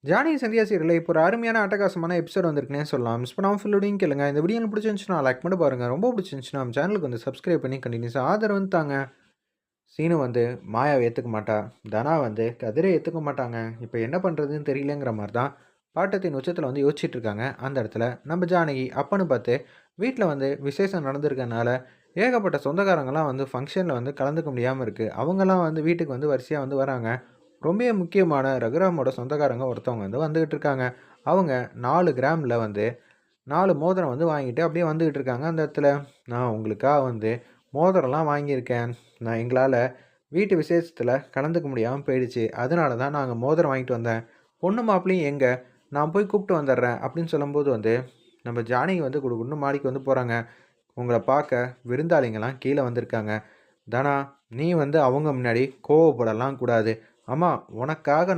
Johnny Sandhya சீரியல்ல இப்போ ஒரு அருமையான அட்டகாசமான எபிசோட் வந்திருக்குன்னே சொல்லலாம். மிஸ் பண்ணாம ஃபுல்லோடையும் கேளுங்க. இந்த வீடியோ உங்களுக்கு பிடிச்சிருந்துச்சுன்னா லைக் பண்ணி பாருங்க. ரொம்ப பிடிச்சிருந்துச்சுன்னா நம்ம சேனலுக்கு வந்து சப்ஸ்கிரைப் பண்ணி கண்டினியூஸா ஆதரவு வந்து தாங்க. சீனு வந்து மாயாவை ஏத்துக்க மாட்டா. தனா வந்து கதிரை ஏத்துக்க மாட்டாங்க. இப்போ என்ன பண்றதுன்னு தெரியலங்கிற மாரி தான் பாட்டத்தின் உச்சத்தில வந்து யோசிச்சுட்டு இருக்காங்க. அந்த இடத்துல நம்ம ஜானகி அப்பன்னு பார்த்து வீட்ல வந்து விசேஷம் நடந்திருக்கனால ஏகப்பட்ட சொந்தக்காரங்கலாம் வந்து ஃபங்ஷன்ல வந்து கலந்துக்க முடியாம இருக்கு. அவங்கலாம் வந்து வீட்டுக்கு வந்து வரிசையா வந்து வராங்க. ரொம்பவே முக்கியமான ரகுராமோட சொந்தக்காரங்க ஒருத்தவங்க வந்து வந்துகிட்டு இருக்காங்க. அவங்க 4 கிராம்ல வந்து 4 மோதிரம் வந்து வாங்கிட்டு அப்படியே வந்துகிட்டு இருக்காங்க. அந்த இடத்துல நான் உங்களுக்காக வந்து மோதிரம்லாம் வாங்கியிருக்கேன். எங்களால வீட்டு விசேஷத்துல கலந்துக்க முடியாம போயிடுச்சு. அதனால தான் நாங்க மோதிரம் வாங்கிட்டு வந்தேன். பொண்ணு மாப்பிள்ளையும் எங்க? நான் போய் கூப்பிட்டு வந்துடுறேன் அப்படின்னு சொல்லும்போது வந்து நம்ம ஜானகி வந்து குடுகுடுன்னு மாடிக்கு வந்து போறாங்க. உங்கள பார்க்க விருந்தாளிங்கலாம் கீழ வந்திருக்காங்க. தனா, நீ வந்து அவங்க முன்னாடி கோவப்படலாம் கூடாது. அம்மா உனக்காக